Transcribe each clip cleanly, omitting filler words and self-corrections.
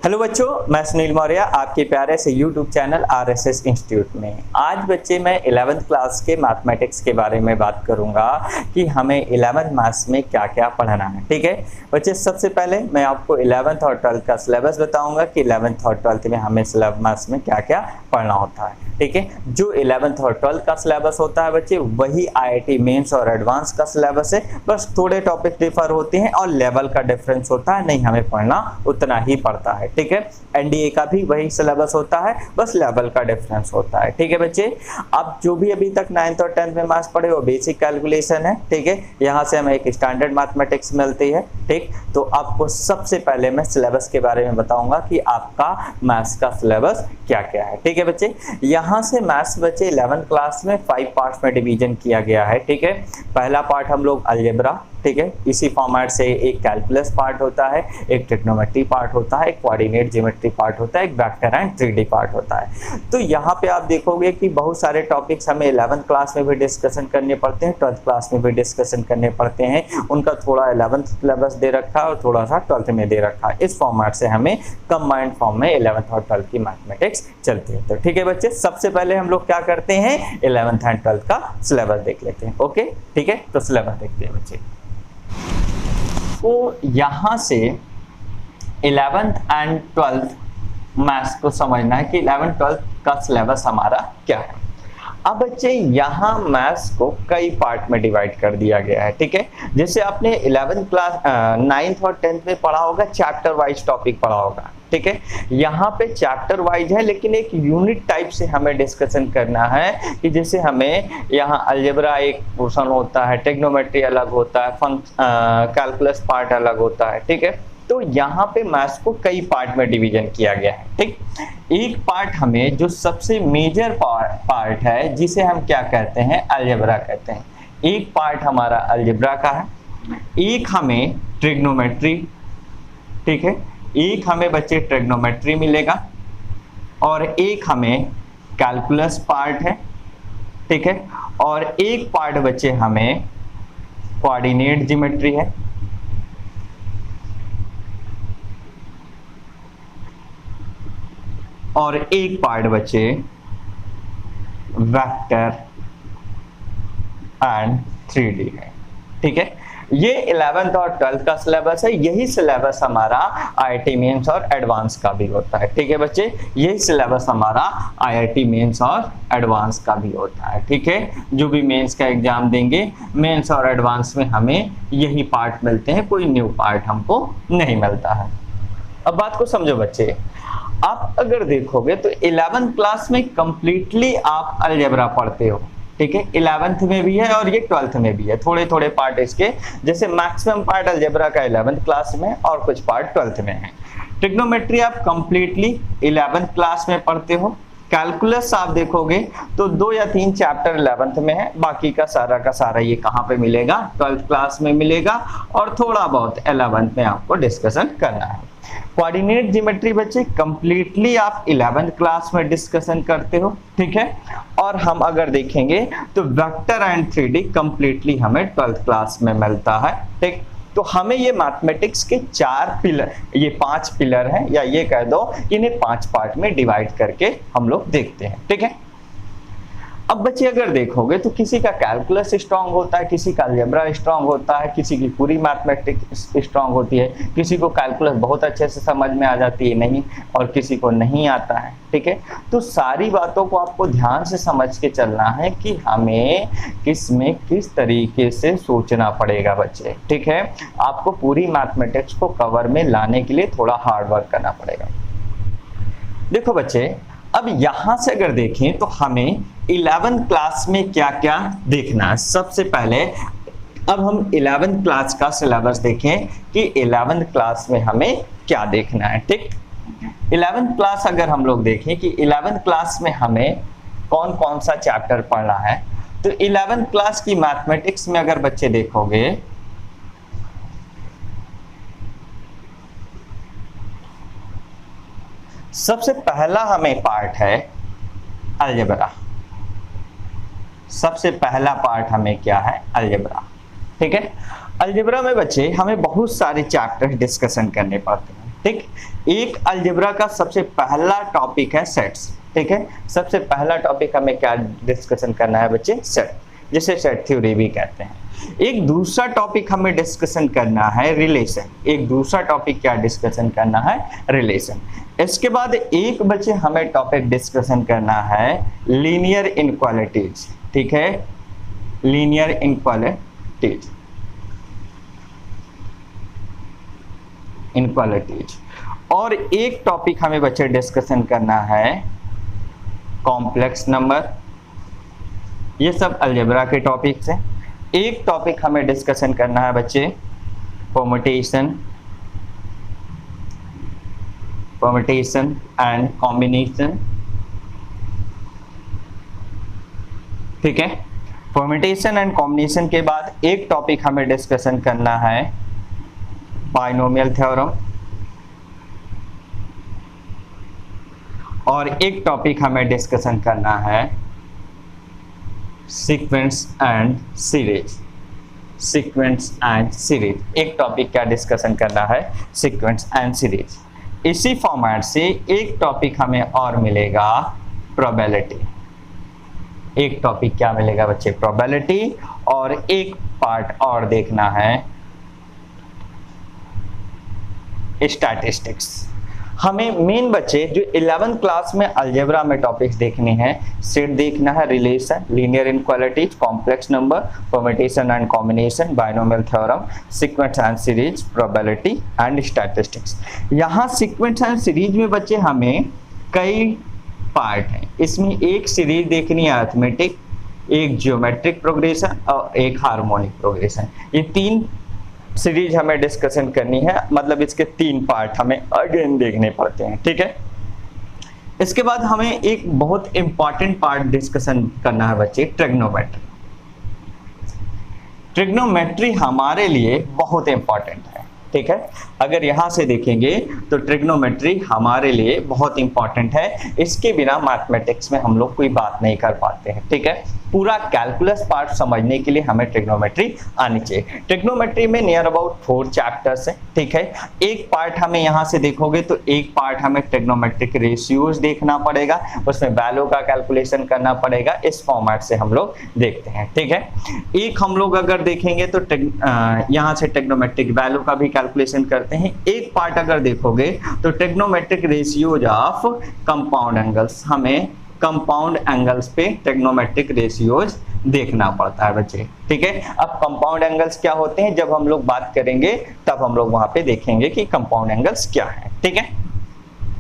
Hello बच्चों, मैं सुनील मौर्य आपके प्यारे से यूट्यूब चैनल आरएसएस इंस्टीट्यूट में। आज बच्चे मैं 11th क्लास के मैथमेटिक्स के बारे में बात करूंगा कि हमें 11th मैथ्स में क्या क्या पढ़ना है। ठीक है बच्चे, सबसे पहले मैं आपको 11th और 12th का सिलेबस बताऊंगा कि 11th और 12th में हमें मैथ्स में क्या क्या पढ़ना होता है। ठीक है, जो 11th और 12th का सिलेबस होता है बच्चे वही आईआईटी मेंस और एडवांस का सिलेबस है, बस थोड़े टॉपिक डिफर होते हैं और लेवल का डिफरेंस होता है, नहीं हमें पढ़ना उतना ही पड़ता है। ठीक है, एनडीए का भी वही सिलेबस होता है, बस लेवल का डिफरेंस होता है। ठीक है बच्चे, अब जो भी अभी तक 9th और 10th में मैथ्स पढ़े वो बेसिक कैलकुलेशन है। ठीक है, यहाँ से हमें एक स्टैंडर्ड मैथमेटिक्स मिलती है। ठीक, तो आपको सबसे पहले मैं सिलेबस के बारे में बताऊंगा कि आपका मैथ्स का सिलेबस क्या क्या है। ठीक है बच्चे, यहाँ से मैथ्स बच्चे 11th क्लास में 5 पार्ट्स में डिवीजन किया गया है। ठीक है, पहला पार्ट हम लोग अलजेब्रा, ठीक है, इसी फॉर्मेट से एक कैलकुलस पार्ट होता है, एक ट्रिग्नोमेट्री पार्ट होता है, एक कोऑर्डिनेट ज्योमेट्री पार्ट होता है, एक वेक्टर एंड 3D पार्ट होता है। तो यहाँ पे आप देखोगे कि बहुत सारे टॉपिक्स हमें 11th क्लास में भी डिस्कशन करने पड़ते हैं, 12th क्लास में भी डिस्कशन करने पड़ते हैं। उनका थोड़ा 11th सिलेबस दे रखा है और थोड़ा सा 12th में दे रखा है। इस फॉर्मेट से हमें कंबाइंड फॉर्म में 11th और 12th की मैथमेटिक्स चलती है। तो ठीक है बच्चे, सबसे पहले हम लोग क्या करते हैं 11th एंड 12th का सिलेबस देख लेते हैं। ओके ठीक है, तो सिलेबस देखते हैं बच्चे। तो यहाँ से 11th एंड 12th मैथ्स को समझना है कि 11th 12th का सिलेबस हमारा क्या है। अब बच्चे यहाँ मैथ्स को कई पार्ट में डिवाइड कर दिया गया है। ठीक है, जैसे आपने 11th क्लास 9th और 10th में पढ़ा होगा, चैप्टर वाइज टॉपिक पढ़ा होगा। ठीक है, यहाँ पे चैप्टर वाइज है लेकिन एक यूनिट टाइप से हमें डिस्कशन करना है कि जैसे हमें यहाँ अलजेब्रा एक पोर्शन होता है, ट्रिग्नोमेट्री अलग होता है, कैलकुलस पार्ट अलग होता है। ठीक है, तो यहाँ पे मैथ्स को कई पार्ट में डिवीजन किया गया है। ठीक, एक पार्ट हमें जो सबसे मेजर पार्ट है जिसे हम क्या कहते हैं अलजेब्रा कहते हैं, एक पार्ट हमारा अलजेब्रा का है, एक हमें ट्रिग्नोमेट्री, ठीक है, एक हमें बच्चे ट्रिग्नोमेट्री मिलेगा और एक हमें कैलकुलस पार्ट है। ठीक है, और एक पार्ट बच्चे हमें कोऑर्डिनेट ज्योमेट्री है। और एक पार्ट बच्चे वेक्टर एंड 3D है। ठीक है, ये 11th और 12th का सिलेबस है। यही सिलेबस हमारा आईआईटी मेंस और एडवांस का भी होता है। ठीक है बच्चे, यही सिलेबस हमारा आईआईटी मेंस और एडवांस का भी होता है। ठीक है, जो भी मेंस का एग्जाम देंगे मेंस और एडवांस में हमें यही पार्ट मिलते हैं, कोई न्यू पार्ट हमको नहीं मिलता है। अब बात को समझो बच्चे, आप अगर देखोगे तो 11th क्लास में कंप्लीटली आप अलजेब्रा पढ़ते हो। ठीक है, 11th में भी है और ये 12th में भी है, थोड़े थोड़े पार्ट इसके, जैसे मैक्सिमम पार्ट अलजेब्रा का 11th क्लास में और कुछ पार्ट 12th में है। ट्रिग्नोमेट्री आप कंप्लीटली 11th क्लास में पढ़ते हो। कैलकुलस आप देखोगे तो 2 या 3 चैप्टर 11th में है, बाकी का सारा ये कहाँ पे मिलेगा 12th क्लास में मिलेगा और थोड़ा बहुत 11th में आपको डिस्कशन करना है। कोऑर्डिनेट ज्योमेट्री बच्चे कंप्लीटली आप 11th क्लास में डिस्कशन करते हो। ठीक है, और हम अगर देखेंगे तो वेक्टर एंड 3D कंप्लीटली हमें 12th क्लास में मिलता है। ठीक, तो हमें ये मैथमेटिक्स के 4 पिलर, ये 5 पिलर हैं, या ये कह दो इन्हें 5 पार्ट में डिवाइड करके हम लोग देखते हैं। ठीक है, अब बच्चे अगर देखोगे तो किसी का कैलकुलस स्ट्रांग होता है, किसी का अलजेब्रा स्ट्रांग होता है, किसी की पूरी मैथमेटिक्स स्ट्रांग होती है, किसी को कैलकुलस बहुत अच्छे से समझ में आ जाती है नहीं, और किसी को नहीं आता है। ठीक है, तो सारी बातों को आपको ध्यान से समझ के चलना है कि हमें किस में किस तरीके से सोचना पड़ेगा बच्चे। ठीक है, आपको पूरी मैथमेटिक्स को कवर में लाने के लिए थोड़ा हार्ड वर्क करना पड़ेगा। देखो बच्चे, अब यहां से अगर देखें तो हमें 11th क्लास में क्या क्या देखना है। सबसे पहले अब हम 11th क्लास का सिलेबस देखें कि 11th क्लास में हमें क्या देखना है। ठीक, 11th क्लास अगर हम लोग देखें कि 11th क्लास में हमें कौन कौन सा चैप्टर पढ़ना है, तो 11th क्लास की मैथमेटिक्स में अगर बच्चे देखोगे सबसे पहला हमें पार्ट है अलजेब्रा। सबसे पहला पार्ट हमें क्या है अलजेब्रा। ठीक है, अलजेब्रा में बच्चे हमें बहुत सारे चैप्टर डिस्कशन करने पड़ते हैं। ठीक। एक अलजेब्रा का सबसे पहला टॉपिक है सेट्स, ठीक है। सबसे पहला टॉपिक हमें क्या डिस्कशन करना है बच्चे, सेट, जिसे सेट थ्योरी भी कहते हैं। एक दूसरा टॉपिक हमें डिस्कशन करना है रिलेशन। एक दूसरा टॉपिक क्या डिस्कशन करना है, रिलेशन। इसके बाद एक बच्चे हमें टॉपिक डिस्कशन करना है लीनियर इनक्वालिटीज, ठीक है, लीनियर इनक्वालिटीज, इनक्वालिटीज। और एक टॉपिक हमें बच्चे डिस्कशन करना है कॉम्प्लेक्स नंबर। ये सब अलजेब्रा के टॉपिक्स हैं। एक टॉपिक हमें डिस्कशन करना है बच्चे परम्यूटेशन, परम्यूटेशन एंड कॉम्बिनेशन, ठीक है। परम्यूटेशन एंड कॉम्बिनेशन के बाद एक टॉपिक हमें डिस्कशन करना है बाइनोमियल थ्योरम, और एक टॉपिक हमें डिस्कशन करना है sequence and series, sequence and series. एक टॉपिक क्या डिस्कशन करना है, सीक्वेंस एंड सीरीज। इसी फॉर्मेट से एक टॉपिक हमें और मिलेगा प्रोबेबिलिटी। एक टॉपिक क्या मिलेगा बच्चे, प्रोबेबिलिटी। और एक पार्ट और देखना है स्टैटिस्टिक्स। हमें मेन बच्चे जो 11th क्लास में अलजेब्रा में टॉपिक्स देखने हैं, सेट देखना है, relation, linear inequalities, complex number, permutation and combination, binomial theorem, sequence and series, probability and statistics. यहाँ सीक्वेंस एंड सीरीज में बच्चे हमें कई पार्ट हैं। इसमें एक सीरीज देखनी है अरिथमेटिक, एक ज्योमेट्रिक प्रोग्रेशन और एक हार्मोनिक प्रोग्रेशन। ये तीन सीरीज हमें डिस्कशन करनी है, मतलब इसके तीन पार्ट हमें अगेन देखने पड़ते हैं, ठीक है। इसके बाद हमें एक बहुत इंपॉर्टेंट पार्ट डिस्कशन करना है बच्चे, ट्रिग्नोमेट्री। ट्रिग्नोमेट्री हमारे लिए बहुत इंपॉर्टेंट है, ठीक है। अगर यहां से देखेंगे तो ट्रिग्नोमेट्री हमारे लिए बहुत इंपॉर्टेंट है। इसके बिना मैथमेटिक्स में हम लोग कोई बात नहीं कर पाते हैं, ठीक है। पूरा कैलकुलस पार्ट समझने के लिए हमें ट्रिग्नोमेट्री आनी चाहिए। ट्रिग्नोमेट्री में नियर अबाउट 4 चैप्टर्स है, ठीक है। एक पार्ट हमें यहाँ से देखोगे तो एक पार्ट हमें ट्रिग्नोमेट्रिक रेशियोज देखना पड़ेगा, उसमें वैल्यू का कैलकुलेशन करना पड़ेगा। इस फॉर्मेट से हम लोग देखते हैं, ठीक है। एक हम लोग अगर देखेंगे तो यहाँ से ट्रिग्नोमेट्रिक वैल्यू का भी कैलकुलेशन करते हैं। एक पार्ट अगर देखोगे तो trigonometric ratios of compound angles, हमें कंपाउंड एंगल्स पे ट्रिग्नोमेट्रिक रेशियोज देखना पड़ता है बच्चे, ठीक है। अब कंपाउंड एंगल्स क्या होते हैं जब हम लोग बात करेंगे तब हम लोग वहां पे देखेंगे कि कंपाउंड एंगल्स क्या है, ठीक है।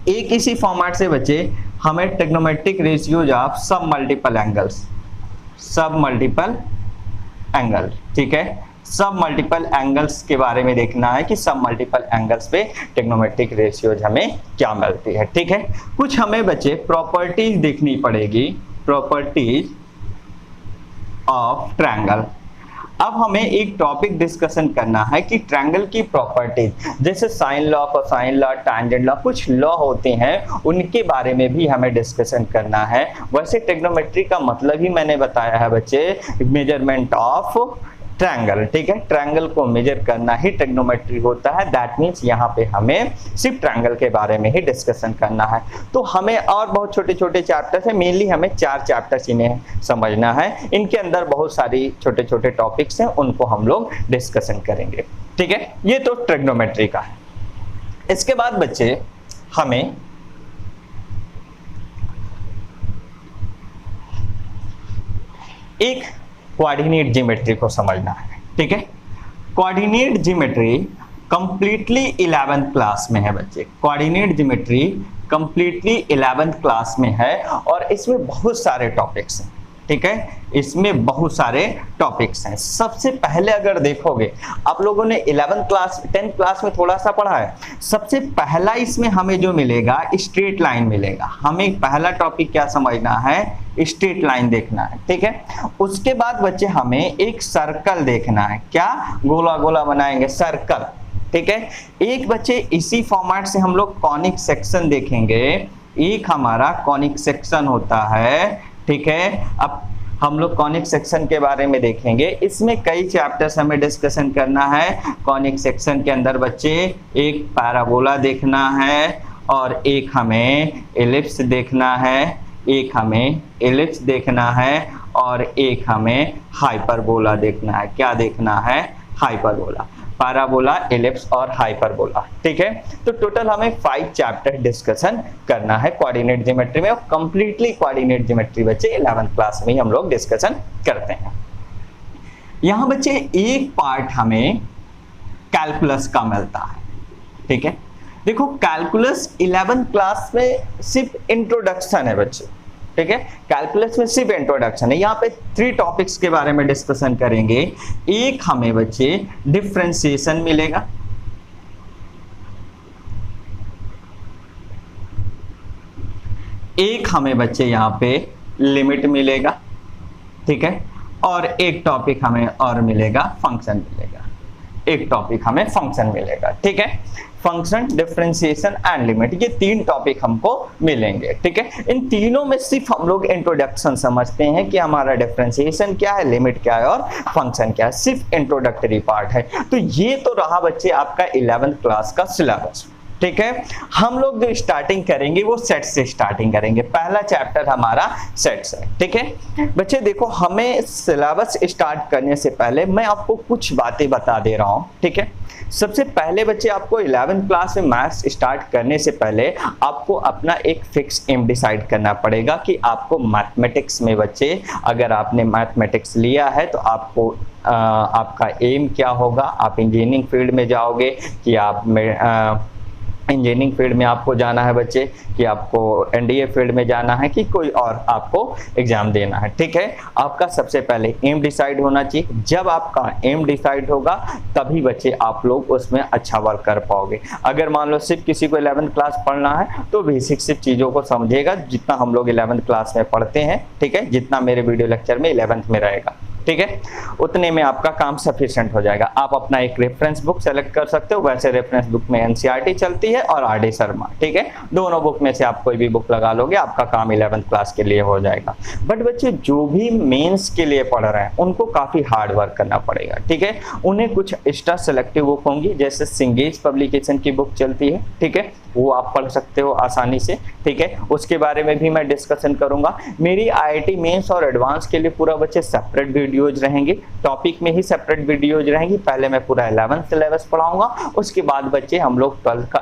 एक इसी फॉर्मेट से बच्चे हमें ट्रिग्नोमेट्रिक रेशियोज ऑफ सब मल्टीपल एंगल्स, सब मल्टीपल एंगल, ठीक है। सब मल्टीपल एंगल्स के बारे में देखना है कि सब मल्टीपल एंगल्स पे ट्रिग्नोमेट्रिक रेशियोज हमें क्या मिलती है, ठीक है। कुछ हमें बच्चे प्रॉपर्टीज देखनी पड़ेगी, प्रॉपर्टीज ऑफ ट्रायंगल। अब हमें एक टॉपिक डिस्कशन करना है कि ट्रायंगल की प्रॉपर्टीज, जैसे sine law, cosine law, tangent law, कुछ लॉ होते हैं उनके बारे में भी हमें डिस्कशन करना है। वैसे ट्रिग्नोमेट्री का मतलब ही मैंने बताया है बच्चे, मेजरमेंट ऑफ ट्रायंगल, ठीक है। ट्रायंगल को मेजर करना ही ट्रिग्नोमेट्री होता है। दैट मींस यहाँ पे हमें सिर्फ ट्रायंगल के बारे में ही डिस्कशन करना है। तो हमें और बहुत छोटे छोटे चैप्टर्स है, मेनली हमें 4 चैप्टर्स इन्हें समझना है। इनके अंदर बहुत सारी छोटे छोटे टॉपिक्स हैं, उनको हम लोग डिस्कशन करेंगे, ठीक है। ये तो ट्रिग्नोमेट्री का है। इसके बाद बच्चे हमें एक कोऑर्डिनेट ज्योमेट्री को समझना है, ठीक है। Coordinate geometry completely 11th class में है बच्चे। Coordinate geometry completely 11th class में है और इसमें बहुत सारे टॉपिक्स हैं, ठीक है। इसमें बहुत सारे टॉपिक्स हैं। सबसे पहले अगर देखोगे, आप लोगों ने 11th क्लास 10th क्लास में थोड़ा सा पढ़ा है। सबसे पहला इसमें हमें जो मिलेगा स्ट्रेट लाइन मिलेगा। हमें पहला टॉपिक क्या समझना है, स्ट्रेट लाइन देखना है, ठीक है। उसके बाद बच्चे हमें एक सर्कल देखना है। क्या, गोला गोला बनाएंगे, सर्कल, ठीक है। एक बच्चे इसी फॉर्मेट से हम लोग कॉनिक सेक्शन देखेंगे। एक हमारा कॉनिक सेक्शन होता है, ठीक है। अब हम लोग कॉनिक सेक्शन के बारे में देखेंगे। इसमें कई चैप्टर्स हमें डिस्कशन करना है। कॉनिक सेक्शन के अंदर बच्चे एक पैराबोला देखना है और एक हमें एलिप्स देखना है, एक हमें एलिप्स देखना है और एक हमें हाइपरबोला देखना है। क्या देखना है? हाइपरबोला, पैराबोला, एलिप्स और हाइपरबोला। ठीक है, तो टोटल हमें 5 चैप्टर डिस्कशन करना है कोऑर्डिनेट ज्योमेट्री में, और कंप्लीटली कोऑर्डिनेट ज्योमेट्री बच्चे 11th क्लास में ही हम लोग डिस्कशन करते हैं। यहाँ बच्चे एक पार्ट हमें कैलकुलस का मिलता है। ठीक है, देखो कैलकुलस 11th क्लास में सिर्फ इंट्रोडक्शन है बच्चे। ठीक है, कैलकुलस में सिर्फ इंट्रोडक्शन है। यहाँ पे 3 टॉपिक्स के बारे में डिस्कशन करेंगे। एक हमें बच्चे डिफरेंशिएशन मिलेगा, एक हमें बच्चे यहाँ पे लिमिट मिलेगा। ठीक है, और एक टॉपिक हमें और मिलेगा, फंक्शन मिलेगा। एक टॉपिक हमें फंक्शन मिलेगा। ठीक है, फंक्शन, डिफरेंशिएशन एंड लिमिट, ये 3 टॉपिक हमको मिलेंगे। ठीक है, इन तीनों में सिर्फ हम लोग इंट्रोडक्शन समझते हैं कि हमारा डिफरेंशिएशन क्या है, लिमिट क्या है और फंक्शन क्या है, सिर्फ इंट्रोडक्टरी पार्ट है। तो ये तो रहा बच्चे आपका 11th क्लास का सिलेबस। ठीक है, हम लोग जो स्टार्टिंग करेंगे वो सेट से स्टार्टिंग करेंगे। पहला चैप्टर हमारा सेट्स है। ठीक है बच्चे, देखो हमें सिलेबस स्टार्ट करने से पहले मैं आपको कुछ बातें बता दे रहा हूँ। ठीक है, सबसे पहले बच्चे आपको 11th क्लास में मैथ्स स्टार्ट करने से पहले आपको अपना एक फिक्स एम डिसाइड करना पड़ेगा कि आपको मैथमेटिक्स में बच्चे, अगर आपने मैथमेटिक्स लिया है तो आपको आपका एम क्या होगा। आप इंजीनियरिंग फील्ड में जाओगे कि आप इंजीनियरिंग फील्ड में आपको जाना है बच्चे, कि आपको एनडीए फील्ड में जाना है, कि कोई और आपको एग्जाम देना है। ठीक है, आपका सबसे पहले एम डिसाइड होना चाहिए। जब आपका एम डिसाइड होगा तभी बच्चे आप लोग उसमें अच्छा वर्क कर पाओगे। अगर मान लो सिर्फ किसी को 11th क्लास पढ़ना है तो बेसिक सिर्फ चीज़ों को समझेगा जितना हम लोग 11th क्लास में पढ़ते हैं। ठीक है, जितना मेरे वीडियो लेक्चर में 11th में रहेगा, ठीक है, उतने में आपका काम सफिशिएंट हो जाएगा। आप अपना एक रेफरेंस बुक सेलेक्ट कर सकते हो। वैसे रेफरेंस बुक में एनसीईआरटी चलती है और आरडी शर्मा। ठीक है, दोनों बुक में से आप कोई भी बुक लगा लोगे, आपका काम 11th क्लास के लिए हो जाएगा। बट बच्चे जो भी मेंस के लिए पढ़ रहे हैं उनको काफी हार्ड वर्क करना पड़ेगा। ठीक है, उन्हें कुछ एक्स्ट्रा सेलेक्टिव बुक होंगी, जैसे सिंगेज पब्लिकेशन की बुक चलती है। ठीक है, वो आप पढ़ सकते हो आसानी से। ठीक है, उसके बारे में भी मैं डिस्कशन करूंगा। मेरी आईआईटी मेंस और एडवांस के लिए पूरा बच्चे सेपरेट वीडियोज रहेंगे, टॉपिक में ही सेपरेट वीडियोज रहेंगी। पहले मैं पूरा 11th सिलेबस पढ़ाऊंगा, उसके बाद बच्चे हम लोग 12th का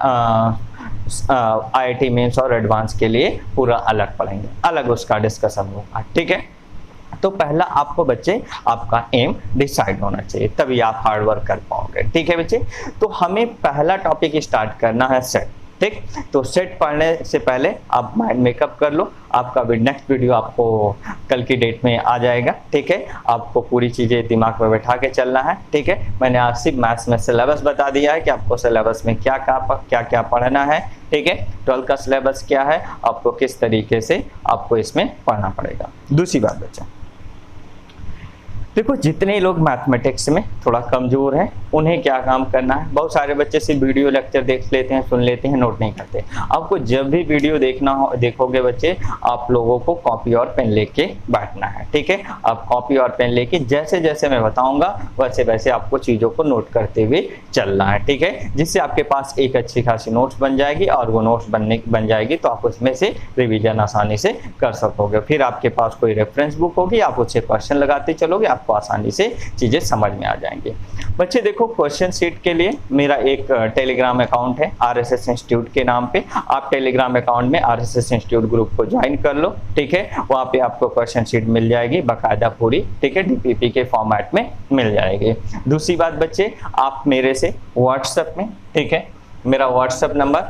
आईआईटी मेंस और एडवांस के लिए पूरा अलग पढ़ेंगे, अलग उसका डिस्कशन होगा। ठीक है, तो पहला आपको बच्चे आपका एम डिसाइड होना चाहिए, तभी आप हार्ड वर्क कर पाओगे। ठीक है बच्चे, तो हमें पहला टॉपिक स्टार्ट करना है सेट। ठीक, तो सेट पढ़ने से पहले आप माइंड मेकअप कर लो। आपका नेक्स्ट वीडियो आपको कल की डेट में आ जाएगा। ठीक है, आपको पूरी चीज़ें दिमाग में बैठा के चलना है। ठीक है, मैंने आज सिर्फ मैथ्स में सिलेबस बता दिया है कि आपको सिलेबस में क्या क्या पढ़ना है। ठीक है, 12th का सिलेबस क्या है, आपको किस तरीके से आपको इसमें पढ़ना पड़ेगा। दूसरी बात बच्चा, देखो जितने लोग मैथमेटिक्स में थोड़ा कमजोर हैं उन्हें क्या काम करना है। बहुत सारे बच्चे सिर्फ वीडियो लेक्चर देख लेते हैं, सुन लेते हैं, नोट नहीं करते। आपको जब भी वीडियो देखोगे बच्चे, आप लोगों को कॉपी और पेन लेके बैठना है। ठीक है, आप कॉपी और पेन लेके जैसे जैसे मैं बताऊंगा वैसे वैसे आपको चीज़ों को नोट करते हुए चलना है। ठीक है, जिससे आपके पास एक अच्छी खासी नोट्स बन जाएगी, और वो नोट्स बन जाएगी तो आप उसमें से रिविजन आसानी से कर सकोगे। फिर आपके पास कोई रेफरेंस बुक होगी, आप उससे क्वेश्चन लगाते चलोगे, आपको आसानी से चीजें समझ में आ जाएंगी। बच्चे देखो, क्वेश्चन शीट के लिए मेरा एक टेलीग्राम अकाउंट है आरएसएस इंस्टीट्यूट के नाम पे। आप टेलीग्राम अकाउंट में आरएसएस इंस्टीट्यूट ग्रुप को ज्वाइन कर लो। ठीक है, वहाँ पे आपको क्वेश्चन शीट मिल जाएगी बाकायदा पूरी। ठीक है, डीपीपी के फॉर्मेट में मिल जाएगी। दूसरी बात बच्चे, आप मेरे से व्हाट्सएप में, ठीक है, मेरा व्हाट्सएप नंबर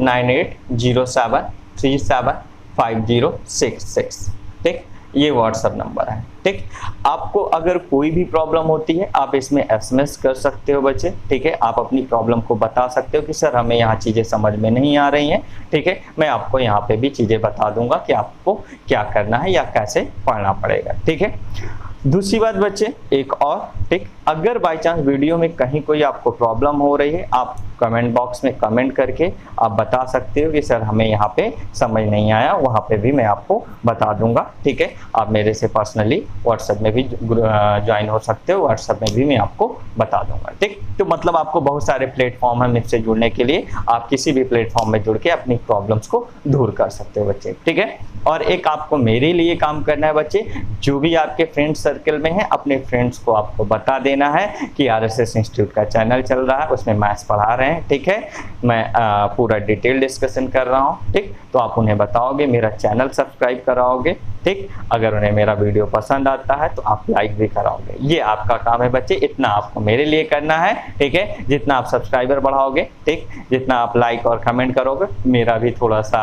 9807375066, ठीक, ये व्हाट्सएप नंबर है। ठीक, आपको अगर कोई भी प्रॉब्लम होती है आप इसमें एसएमएस कर सकते हो बच्चे। ठीक है, आप अपनी प्रॉब्लम को बता सकते हो कि सर हमें यहाँ चीज़ें समझ में नहीं आ रही हैं। ठीक है, मैं आपको यहाँ पे भी चीज़ें बता दूंगा कि आपको क्या करना है या कैसे पढ़ना पड़ेगा। ठीक है, दूसरी बात बच्चे एक और, ठीक, अगर बाई चांस वीडियो में कहीं कोई आपको प्रॉब्लम हो रही है, आप कमेंट बॉक्स में कमेंट करके आप बता सकते हो कि सर हमें यहाँ पे समझ नहीं आया, वहाँ पे भी मैं आपको बता दूंगा। ठीक है, आप मेरे से पर्सनली व्हाट्सएप में भी ज्वाइन हो सकते हो, व्हाट्सएप में भी मैं आपको बता दूंगा। ठीक, तो मतलब आपको बहुत सारे प्लेटफॉर्म है मुझसे जुड़ने के लिए, आप किसी भी प्लेटफॉर्म में जुड़ के अपनी प्रॉब्लम्स को दूर कर सकते हो बच्चे। ठीक है, और एक आपको मेरे लिए काम करना है बच्चे, जो भी आपके फ्रेंड सर्कल में है अपने फ्रेंड्स को आपको बता देना है कि आरएसएस इंस्टीट्यूट का चैनल चल रहा है, उसमें मैथ्स पढ़ा रहे हैं। ठीक है, मैं पूरा डिटेल डिस्कशन कर रहा हूँ। ठीक, तो आप उन्हें बताओगे, मेरा चैनल सब्सक्राइब कराओगे। ठीक, अगर उन्हें मेरा वीडियो पसंद आता है तो आप लाइक भी कराओगे। ये आपका काम है बच्चे, इतना आपको मेरे लिए करना है। ठीक है, जितना आप सब्सक्राइबर बढ़ाओगे, ठीक, जितना आप लाइक और कमेंट करोगे, मेरा भी थोड़ा सा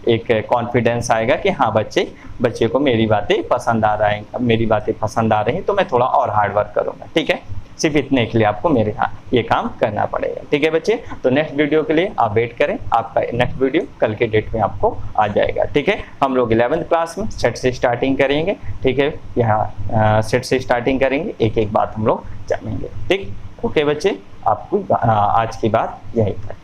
एक कॉन्फिडेंस आएगा कि हाँ बच्चे को मेरी बातें पसंद आ रही हैं, मेरी बातें पसंद आ रही हैं, तो मैं थोड़ा और हार्ड वर्क करूँगा। ठीक है, सिर्फ इतने के लिए आपको मेरे यहाँ ये काम करना पड़ेगा। ठीक है बच्चे, तो नेक्स्ट वीडियो के लिए आप वेट करें, आपका नेक्स्ट वीडियो कल के डेट में आपको आ जाएगा। ठीक है, हम लोग 11th क्लास में सेट से स्टार्टिंग करेंगे। ठीक है, यहाँ सेट से स्टार्टिंग करेंगे, एक एक बात हम लोग जानेंगे। ठीक, ओके बच्चे, आपको आज की बात यही था।